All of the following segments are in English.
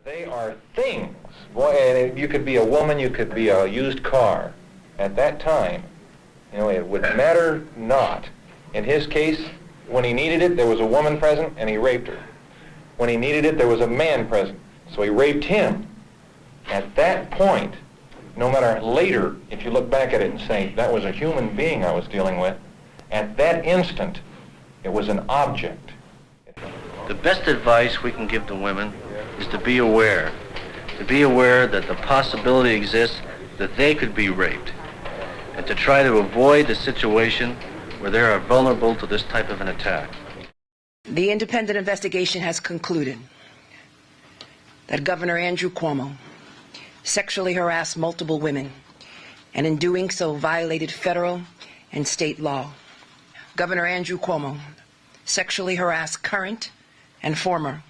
They are things. Boy, and you could be a woman, you could be a used car. At that time, you know, it would matter not. In his case, when he needed it, there was a woman present, and he raped her. When he needed it, there was a man present, so he raped him. At that point, no matter later, if you look back at it and say, that was a human being I was dealing with, at that instant, it was an object. The best advice we can give to women is to be aware that the possibility exists that they could be raped, and to try to avoid the situation where they are vulnerable to this type of an attack. The independent investigation has concluded that Governor Andrew Cuomo sexually harassed multiple women, and in doing so violated federal and state law. Governor Andrew Cuomo sexually harassed current and former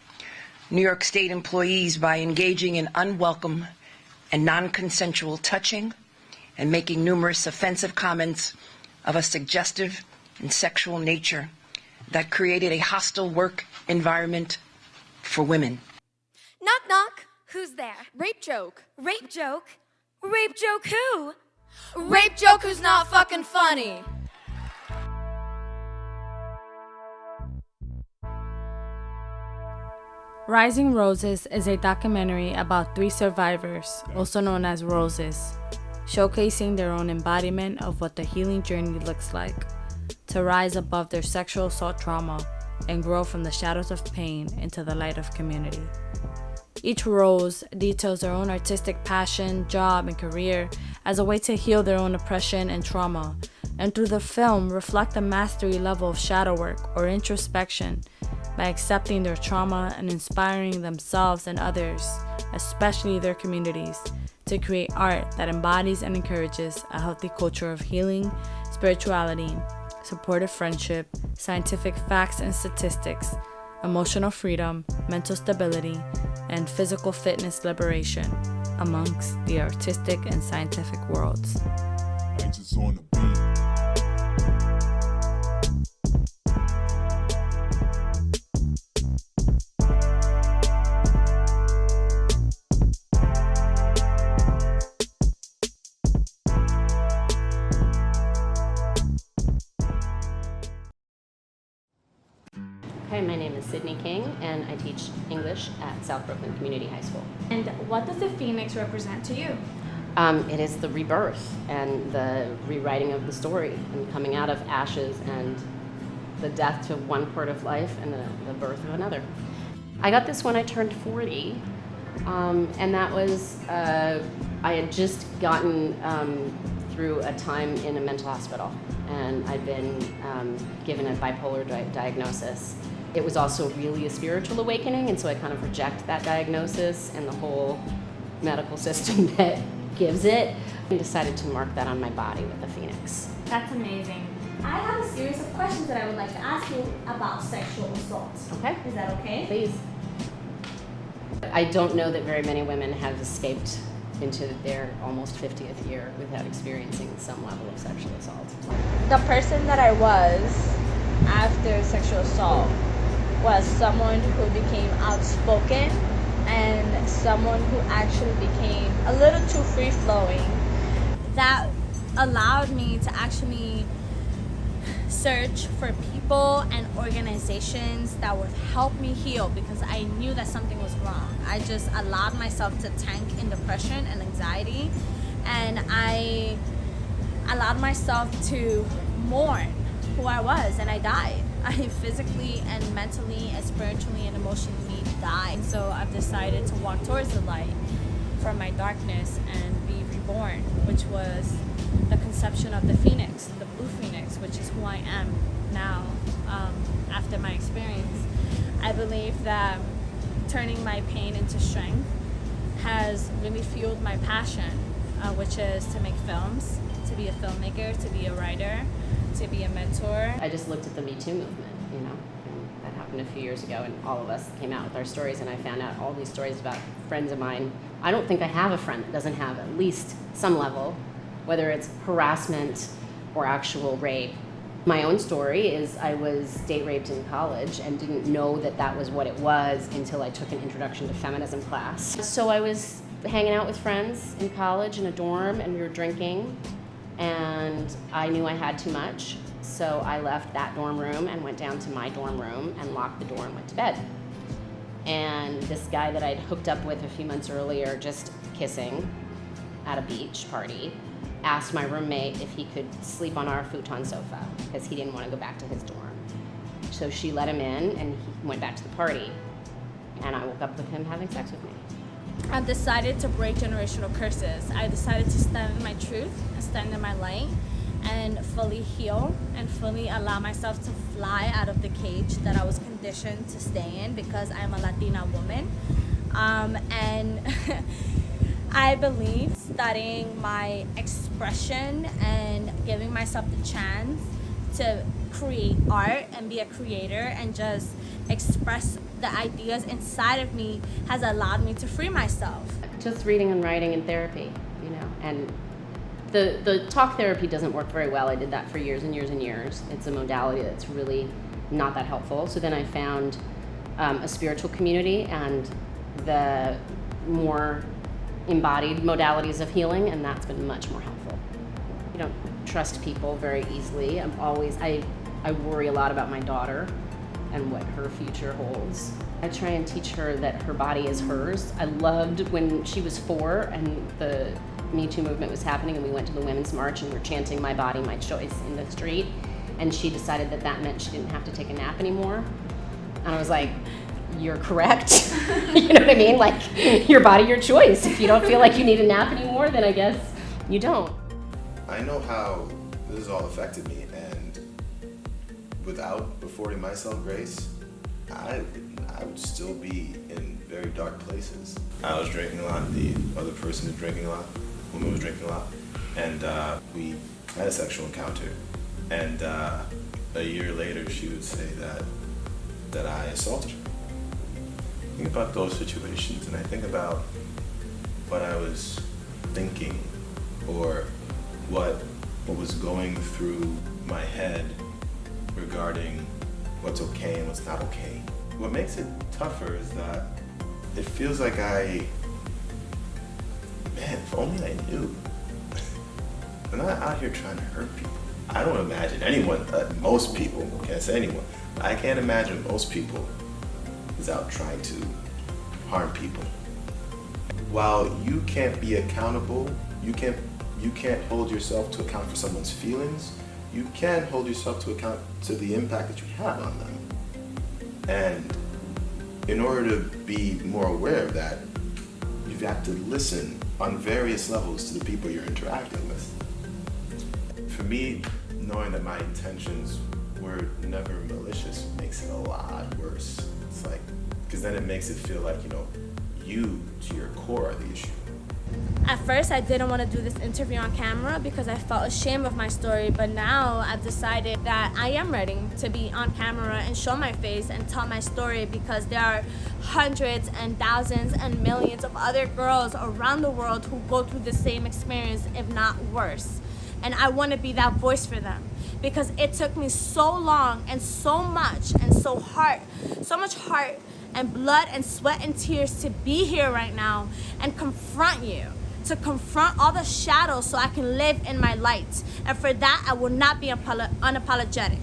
New York State employees by engaging in unwelcome and non-consensual touching and making numerous offensive comments of a suggestive and sexual nature that created a hostile work environment for women. Knock, knock. Who's there? Rape joke. Rape joke? Rape joke who? Rape joke who's not fucking funny. Rising Roses is a documentary about 3 survivors, also known as Roses, showcasing their own embodiment of what the healing journey looks like, to rise above their sexual assault trauma and grow from the shadows of pain into the light of community. Each rose details their own artistic passion, job, and career as a way to heal their own oppression and trauma, and through the film reflect a mastery level of shadow work or introspection by accepting their trauma and inspiring themselves and others, especially their communities, to create art that embodies and encourages a healthy culture of healing, spirituality, supportive friendship, scientific facts and statistics, emotional freedom, mental stability, and physical fitness liberation amongst the artistic and scientific worlds. Hi, my name is Sydney King, and I teach English at South Brooklyn Community High School. And what does the Phoenix represent to you? It is the rebirth and the rewriting of the story and coming out of ashes and the death to one part of life and the birth of another. I got this when I turned 40, and that was, I had just gotten through a time in a mental hospital, and I'd been given a bipolar diagnosis. It was also really a spiritual awakening, and so I kind of reject that diagnosis and the whole medical system that gives it, and decided to mark that on my body with a phoenix. That's amazing. I have a series of questions that I would like to ask you about sexual assault. Okay. Is that okay? Please. I don't know that very many women have escaped into their almost 50th year without experiencing some level of sexual assault. The person that I was after sexual assault was someone who became outspoken and someone who actually became a little too free-flowing. That allowed me to actually search for people and organizations that would help me heal, because I knew that something was wrong. I just allowed myself to tank in depression and anxiety, and I allowed myself to mourn who I was, and I died. I physically and mentally and spiritually and emotionally died. So I've decided to walk towards the light from my darkness and be reborn, which was the conception of the phoenix, the blue phoenix, which is who I am now after my experience. I believe that turning my pain into strength has really fueled my passion, which is to make films, to be a filmmaker, to be a writer, to be a mentor. I just looked at the Me Too movement, and that happened a few years ago, and all of us came out with our stories, and I found out all these stories about friends of mine. I don't think I have a friend that doesn't have at least some level, whether it's harassment or actual rape, My own story is I was date raped in college and didn't know that that was what it was until I took an introduction to feminism class. So I was hanging out with friends in college in a dorm, and we were drinking, and I knew I had too much. So I left that dorm room and went down to my dorm room and locked the door and went to bed. And this guy that I'd hooked up with a few months earlier, just kissing at a beach party, asked my roommate if he could sleep on our futon sofa because he didn't want to go back to his dorm. So she let him in and he went back to the party. And I woke up with him having sex with me. I decided to break generational curses. I decided to stand in my truth and stand in my light and fully heal and fully allow myself to fly out of the cage that I was conditioned to stay in because I'm a Latina woman. And I believe studying my expression and giving myself the chance to create art and be a creator and just express the ideas inside of me has allowed me to free myself. Just reading and writing and therapy, you know, and the talk therapy doesn't work very well. I did that for years and years and years. It's a modality that's really not that helpful. So then I found a spiritual community and the more embodied modalities of healing, and that's been much more helpful. You don't trust people very easily. I worry a lot about my daughter and what her future holds. I try and teach her that her body is hers. I loved when she was 4 and the Me Too movement was happening and we went to the Women's March and we're chanting "My body, my choice" in the street, and she decided that that meant she didn't have to take a nap anymore. And I was like, you're correct. You know what I mean? Like, your body, your choice. If you don't feel like you need a nap anymore, then I guess you don't. I know how this has all affected me, and without affording myself grace, I would still be in very dark places. I was drinking a lot, the other person was drinking a lot, the woman was drinking a lot, and we had a sexual encounter. And a year later, she would say that I assaulted her. I think about those situations, and I think about what I was thinking or what was going through my head regarding what's okay and what's not okay. What makes it tougher is that it feels like man, if only I knew. I'm not out here trying to hurt people. I don't imagine anyone, most people, can't say anyone, but I can't imagine most people is out trying to harm people. While you can't be accountable, you can't hold yourself to account for someone's feelings, you can hold yourself to account to the impact that you have on them. And in order to be more aware of that, you have to listen on various levels to the people you're interacting with. For me, knowing that my intentions were never malicious makes it a lot worse. It's like, because then it makes it feel like, you to your core are the issue. At first, I didn't want to do this interview on camera because I felt ashamed of my story, but now I've decided that I am ready to be on camera and show my face and tell my story because there are hundreds and thousands and millions of other girls around the world who go through the same experience, if not worse. And I want to be that voice for them because it took me so long and so much and so much heart and blood and sweat and tears to be here right now and confront you, to confront all the shadows so I can live in my light. And for that, I will not be unapologetic.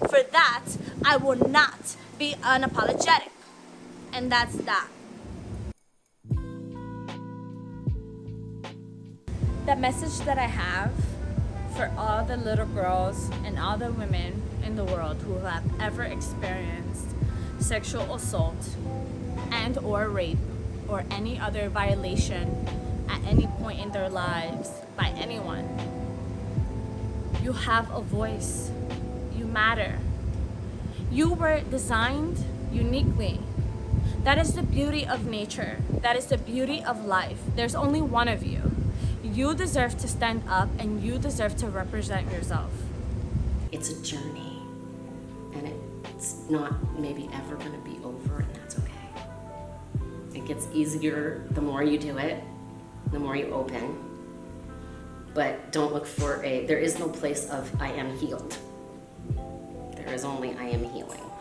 For that, I will not be unapologetic. And that's that. The message that I have for all the little girls and all the women in the world who have ever experienced sexual assault and or rape or any other violation at any point in their lives by anyone. You have a voice. You matter. You were designed uniquely. That is the beauty of nature. That is the beauty of life. There's only one of you. You deserve to stand up and you deserve to represent yourself. It's a journey, and it's not maybe ever going to be over, and that's okay. It gets easier the more you do it, the more you open. But don't look for there is no place of I am healed. there's only I am healing.